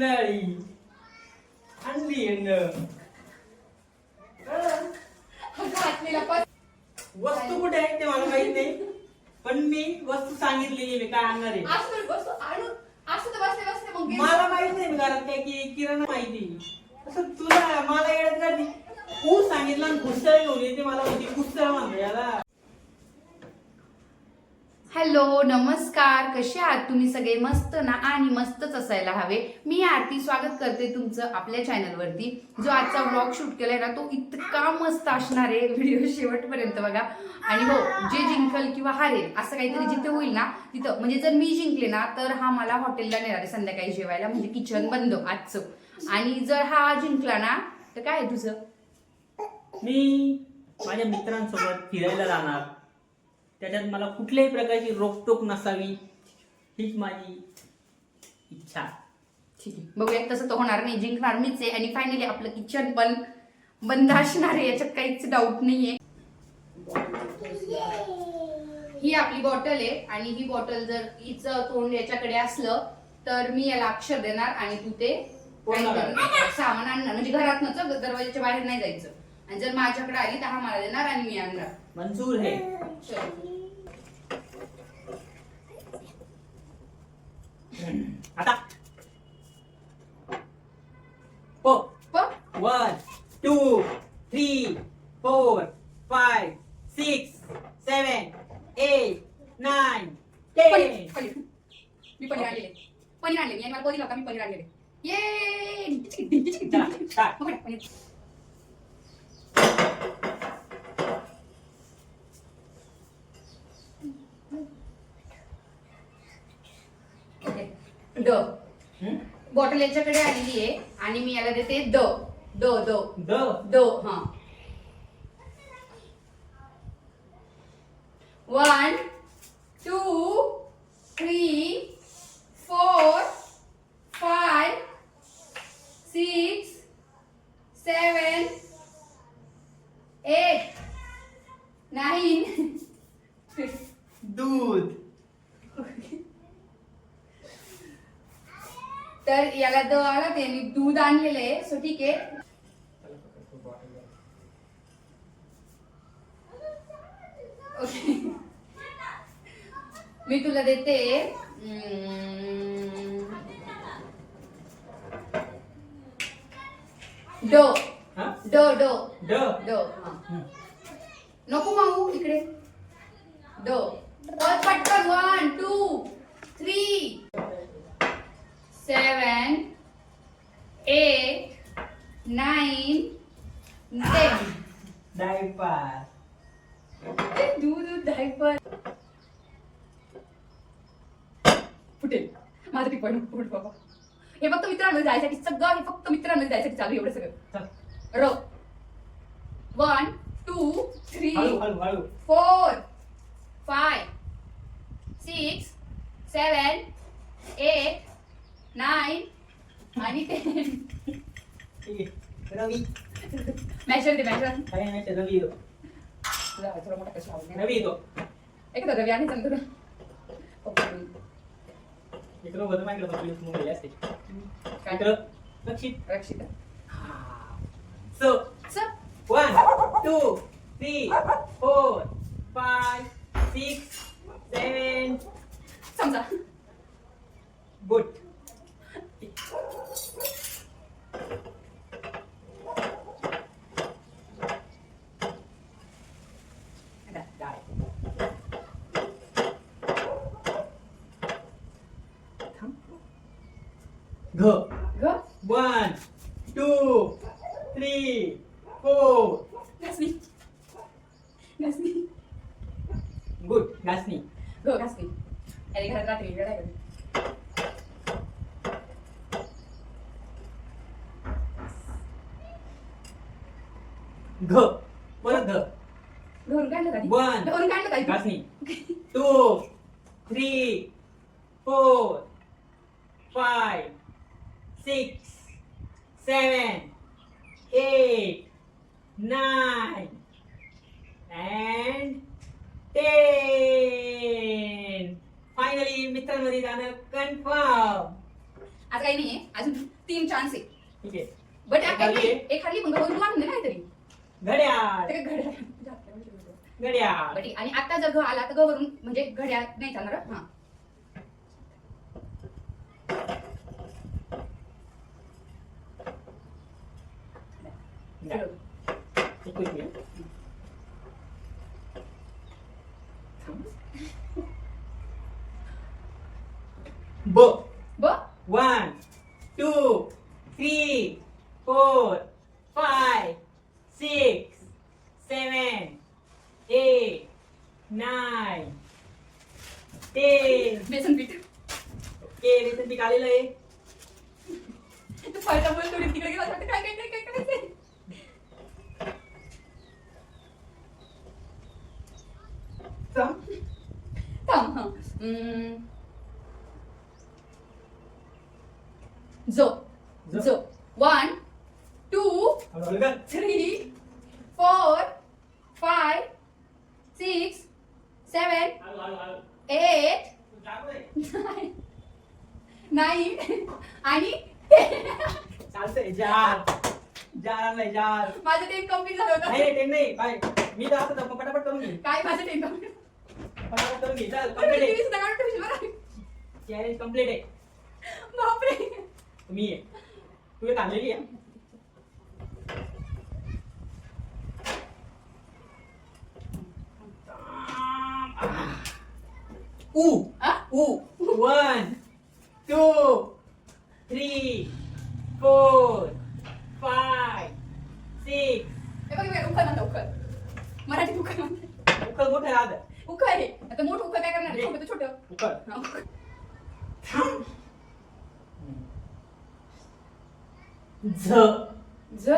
नळी आणली वस्तू कुठे आहे ते मला माहित नाही, पण मी वस्तू सांगितलेली मी काय आणणार आहे. मला माहित नाही घरात काय की किराणा माहिती. असं तुला मला येत नाही. तू सांगितलं आणि घुसळ घेऊन येते मला माहिती घुसळ म्हणतो याला. हॅलो नमस्कार, कसे आहात तुम्ही सगळे? मस्त ना? आणि मस्तच असायला हवे. मी आरती स्वागत करते तुमचं आपल्या चॅनलवरती. जो आजचा व्लॉग शूट केलाय ना तो इतका मस्त असणार आहे, व्हिडिओ शेवटपर्यंत बघा. आणि हो, जे जिंकल किंवा हारेल असं काहीतरी जिथे होईल ना तिथं, म्हणजे जर मी जिंकले ना तर हा मला हॉटेलला नेणार आहे संध्याकाळी जेवायला, म्हणजे किचन बंद आजचं. आणि जर हा जिंकला ना तर काय आहे तुझं? मी माझ्या मित्रांसोबत फिरायला जाणार, त्याच्यात मला कुठल्याही प्रकारची रोकटोक नसावी हीच माझी इच्छा. ठीक आहे, बघूया. तसं तर होणार नाही, जिंकणार मीच आहे. आणि फायनली आपलं किचन पण बंद असणार आहे, याच्यात काहीच डाऊट नाहीये. ही आपली बॉटल आहे आणि ही बॉटल जर हिचं तोंड याच्याकडे असलं तर मी याला अक्षर देणार आणि तू ते सामान आणणार, म्हणजे घरात दरवाजाच्या बाहेर नाही जायचं. आणि जर माझ्याकडे आली तर हा मला देणार आणि मी आणणार. मंजूर है. आता पो 1 2 3 4 5 6 7 8 9 10. मी पनीर आणलेले, मी आणि मला कोणी मी पनीर आणलेले. ये चला स्टार्ट. पनीर. द बॉटल याच्याकडे आलेली आहे आणि मी याला देते the the the the the. हा, 1 2 3 4 5 6 7 8 9. दूध. तर याला द आला ते मी दूध आणलेलं आहे. सो ठीक आहे, ओके. मी तुला देते डो डो डो ड डो. नको माऊ इकडे. डो पटकन. 1 2 3 7 8 9 10. डायपर. दूध डायपर फुटेल माझं टिपण फुट बाबा. हे फक्त मित्रांमध्ये जायसाठी सगळं, हे फक्त मित्रांमध्ये जायसाठी चालू एवढं सगळं. र 1 2 3 हळू 4 5 6 7 8 9 आणि 10. रवी. मॅशर दे मॅशर. काय नाही रवी दो. थोडा मोठा कशा रवी दो. एकदा रवी आणि सांगतो ना. इकडं बदल माहिती होतं पोलीस मुंबई असते. काय इकडं रक्षित. रक्षिता. So स 1 2 3 4 5 6 7. समजा Good. Go. ग 1 2 3 4. घासणी घासणी Good. घासणी. ग घासणी. अरे घरात रात्री वेळ आहे. घ. परत घ. घरून काढलं का? 1 घरून काढलं का? घासणी. 2 3 4 5 6 7 8 9 and 10. फायनली मित्रांमध्ये जाणं कन्फर्म. आज काही नाहीये, अजून 3 चान्स आहे. ठीक आहे. बट एक एखादी मग तू आणून दे ना काहीतरी. घड्याळ ते काय घड्याळ घड्याळ. बट आणि आता जर घ आला तर ग वरून म्हणजे घड्याळ नाही चालणार. हा ब ब 1 2 3 4 5 6 7 8 9 10. बेसन पीठ. ओके बेसन पीठ आलेलं आहे. तू फायदा बोल थोडी तिकडे गेला काय काय काय काय करायचंय. थांब हा. जो जो 1 2 3 4 5 6 7 8 9 आणि चालतंय. जार जार आणलाय जार. माझं टेन कम्प्लीट झालं होतं. नाही टेन नाही काय मी तर असं पटापट करून घे. काय माझं टेन कम्प्लीट. पटापट करून घे. चल कंप्लीट आहे. सुद्धा काढून ठेवशील बरं. चॅलेंज कंप्लीट आहे. बापरे. मी आहे तू एक आणलेली आहे. ऊ ऊ 1 2 3 4 5 6. हे बघ उखळ म्हणता उखळ. मराठी उखळ म्हणतात. उकळ मोठं राहत. उखळ आहे. आता मोठं उखळ काय करणार आहे? छोटं तर छोटं. उकळ हा, उखळ. झ झ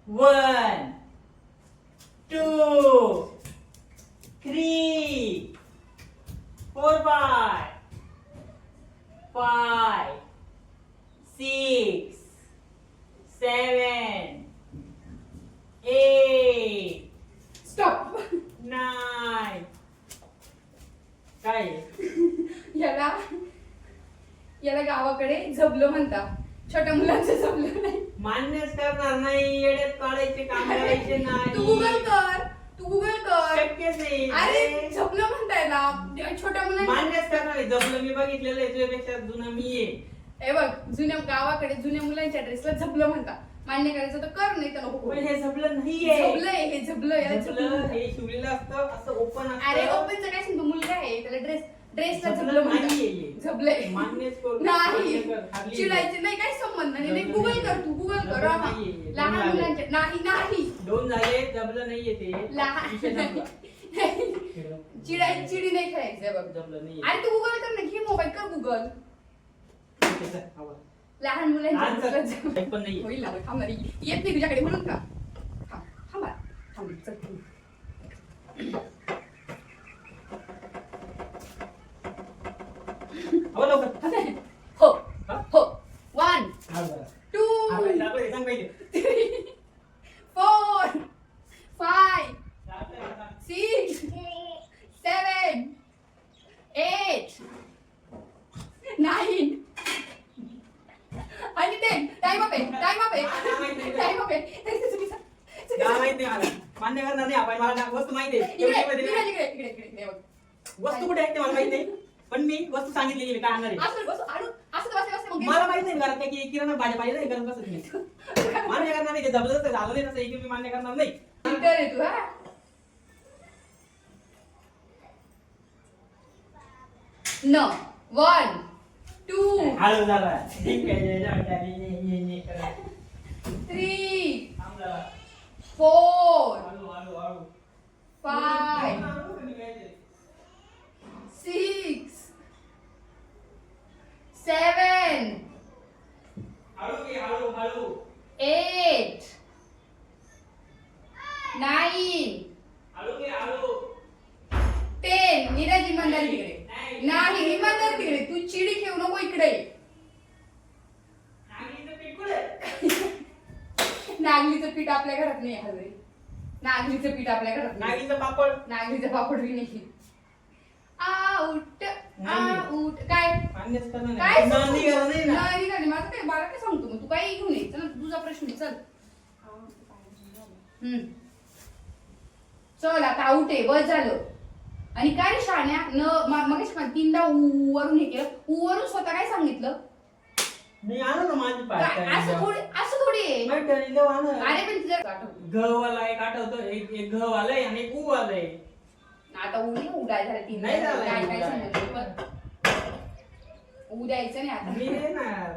1 2 3 4 5 6 7 8 स्टॉप. 9. काय याला याला गावाकडे झबलं म्हणतात. छोट्या मुलांचं झबलं नाही. मान्यच करणार नाही. येड्यात काढायचे काम करायचे नाही. तू गुगल कर. तू गुगल कर. शक्यच नाही. अरे झबलं म्हणता येईल छोट्या मुलांना. मान्यच करणार नाही. जपलं मी बघितलेलं आहे. तुझ्यापेक्षा जुना मी आहे. हे बघ जुन्या गावाकडे जुन्या मुलांच्या ड्रेसला झबलं म्हणतात. मान्य करायचं तर कर नाही तर नको पण करू. हे जपलं नाहीये. झबलंय हे झबलं याला झबलं जपलं म्हणतात. हे शिवलेलं असतं असं ओपन असतं. अरे ओपनचं काय सांगतो मुलगा आहे त्याला ड्रेसला झबलं झबलं नाहीये. म्हणतात. झबलंय मान्यच करू. नाही मान्य कर. हरली चिडायचे नाही काय संबंध नाही. झबलं गुगल नाहीये. कर तू गुगल कर. झबलं हा. नाहीये. लहान दोन झाले. मुलांचे नाही नाही दोन झाले. जपलं नाहीये ते. लहान विषय संपला. चिडी नाही खेळायचं बघ. जपलं नाहीये. अरे तू गुगल कर ना घे मोबाईल कर गुगल. ठीक आहे, चल, आवाज. लहान मुलांच्या लहान ड्रेसला चल. झबलं. एक पण नाहीये. होईल ना थांब ना रे. येत नाही तुझ्याकडे म्हणून का थांब थांब चल आवाज लवकर. हो हा? हो 1 हा, बरं. 2 दाखव, सांग पहिले. 3 4 5 दाखव. 6 7 8 9 आणि 10. टाइम अप आहे टाइम अप आहे टाइम अप आहे. मला माहित नाही मला. मान्य करणार नाही आपण. मला वस्तू माहिती आहे. इकडे एवढी इकडे मध्ये इकडे इकडे इकडे बघ. वस्तू कुठे आहे ते मला माहित नाही. पण मी वस्तू सांगितलेली मी काय आणणार आहे. असं बस आणून असं बस बस मग मला माहित नाही घरात काय की किराणा भाजी पाहिजे नाही करत बसत मी. मान्य करणार नाही. ते जबरदस्त झालं नाही तसं एक मी मान्य करणार नाही. इतर आहे तू हा. न 1 2 हळू झाला. ठीक आहे. ये करा. 3 थांब जरा. 4 हळू. 5 6 7 हळू घे, हळू. 8 9 हळू घे, हळू. 10. नीरज इमानदार तिकडे नाही इमानदार तिकडे. तू चिडी ठेवू नको इकडे. नागलीचं पीठ कुठे? नागलीचं पीठ आपल्या घरात नाही हजरी. नागलीचं पीठ आपल्या घरात नाही. नागलीचं पापड. नागलीचं पापड बी नाही. आउट नाही. आउट काय मान्यच करणार काय नाही. नाही करणार नाही ना. नाही मला काय सांगतो मग तू काय घेऊन ये चल तुझा प्रश्न चल. चल आता आउट आहे बस झालं. आणि काय रे शाण्या मग तीनदा ऊ वरून हे केलं ऊ वरून स्वतः काय सांगितलं. मी आलो ना माझी पाय असं थोडी आहे. अरे पण तुझं घ वाला एक आठवतो एक घ वालाय आणि एक ऊ वालाय. आता ऊ नाही उडाय झालं तीन नाही झालं काय सांगितलं ऊ द्यायचं नाही आता. मी देणार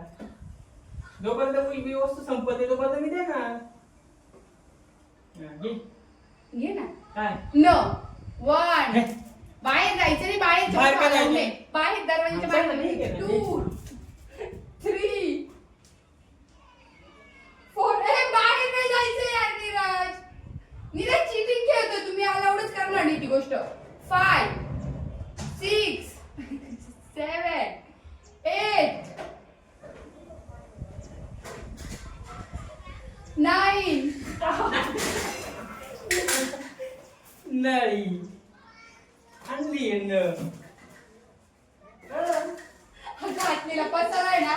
जोपर्यंत मी वस्तू संपत्ती तोपर्यंत मी देणार. घे ना. काय न वन बाहेर जायचं नाही बाहेर काय जायचं? बाहेर दरवाजाच्या बाहेर 2 3 4 बाहेर नाही जायचं यार नीरज चीटिंग खेळतोय तुम्ही अलाउडच करणार नाही ती गोष्ट. 5 6 7 8 9 नळी आणली घातलेला पसारा आहे ना.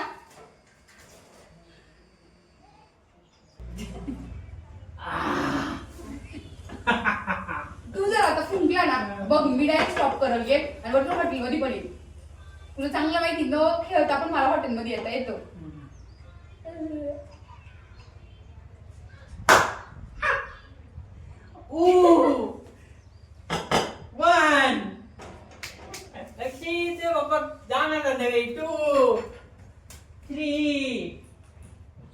तू जर आता फुंकला ना बघ मी डायरेक्ट स्टॉप करल गेम आणि वरतून हॉटेलमध्ये पण येईल. तुला चांगलं माहिती न खेळता पण मला हॉटेलमध्ये येता येतो. वन लक्षीचे बाबा जाणार 2 3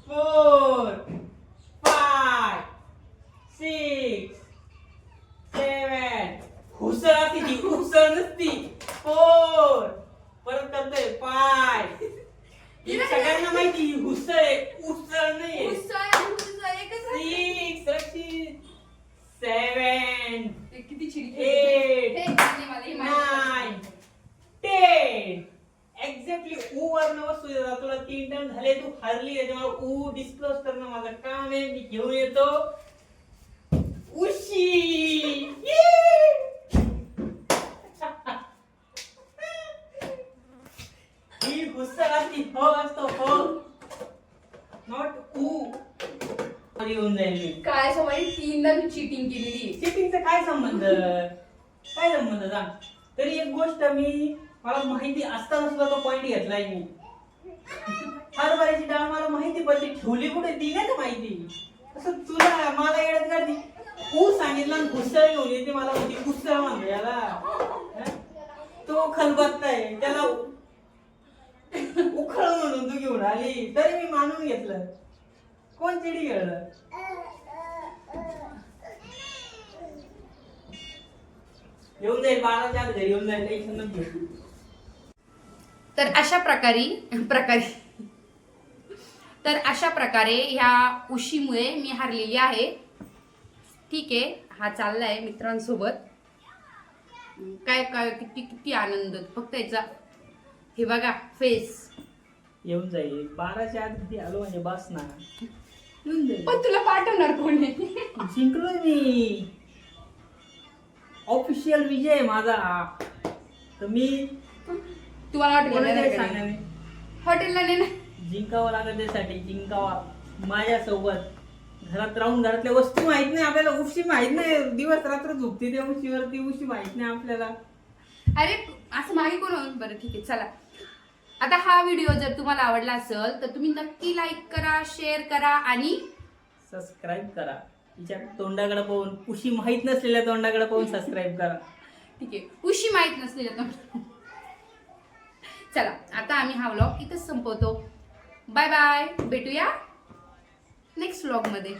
4 5 6 7 हुसळ किती हुसळ नसती 4 परत करतोय 5 सगळ्यांना माहिती हुसळ आहे उसळ नाही 6 रक्षित 7 किती चिडी 8 9 10 एक्झॅक्टली ऊ वर्ण वस्तू देतात तुला 3 टर्न झाले तू हरली त्याच्यामुळे ऊ डिस्क्लोज करणं माझं काम आहे. मी घेऊन येतो उशी. ही हुसळ असती हो असतो हो नॉट ऊ. येऊन जाईल काय समज तीनदा मी चिटिंग केलेली. चिटिंगचा काय संबंध सांग. तरी एक गोष्ट मला माहिती असताना सुद्धा तो पॉइंट घेतलाय मी. हरभऱ्याची डाळ मला माहिती पण ती ठेवली कुठे ती नाही का माहिती. असं तुला मला येण्यात करते ऊ सांगितलं आणि घुसळ घेऊन येते मला म्हणते घुसळ म्हणतो याला. तो खलबत्ताय त्याला उखळ म्हणून तू घेऊन आली तरी मी मानून घेतलं. कोण चिडी खेळलं. येऊन जाईल 12च्या आत घरी येऊन जाईल टेन्शन घेऊ. तर अशा प्रकारे ह्या उशीमुळे मी हारलेली आहे. ठीक आहे हा चाललाय मित्रांसोबत. काय काय किती किती आनंद फक्त याचा हे बघा फेस. येऊन जाईल 12च्या आत किती आलो म्हणजे बस ना. येऊन जाईल पण तुला पाठवणार कोण आहे. जिंकलोय मी. ऑफिशियल विजय माझा. तर मी तुम्हाला हॉटेलला नाही ना जिंकावं लागत त्यासाठी जिंकावा माझ्यासोबत. घरात राहून घरातल्या वस्तू माहित नाही आपल्याला. उशी माहित नाही दिवस रात्र झोपते त्या उशीवरती. उशी माहित नाही आपल्याला. अरे असं मागे कोण. बरं ठीक आहे चला. आता हा व्हिडिओ जर तुम्हाला आवडला असेल तर तुम्ही नक्की लाईक करा शेअर करा आणि सबस्क्राईब करा. तिच्या तोंडाकडे पाहून उशी माहित नसलेल्या तोंडाकडे पाहून सबस्क्राईब करा. ठीक आहे उशी माहित नसलेल्या तोंड. चला आता आम्ही हा व्लॉग इथेच संपवतो. बाय बाय भेटूया नेक्स्ट व्लॉग मध्ये.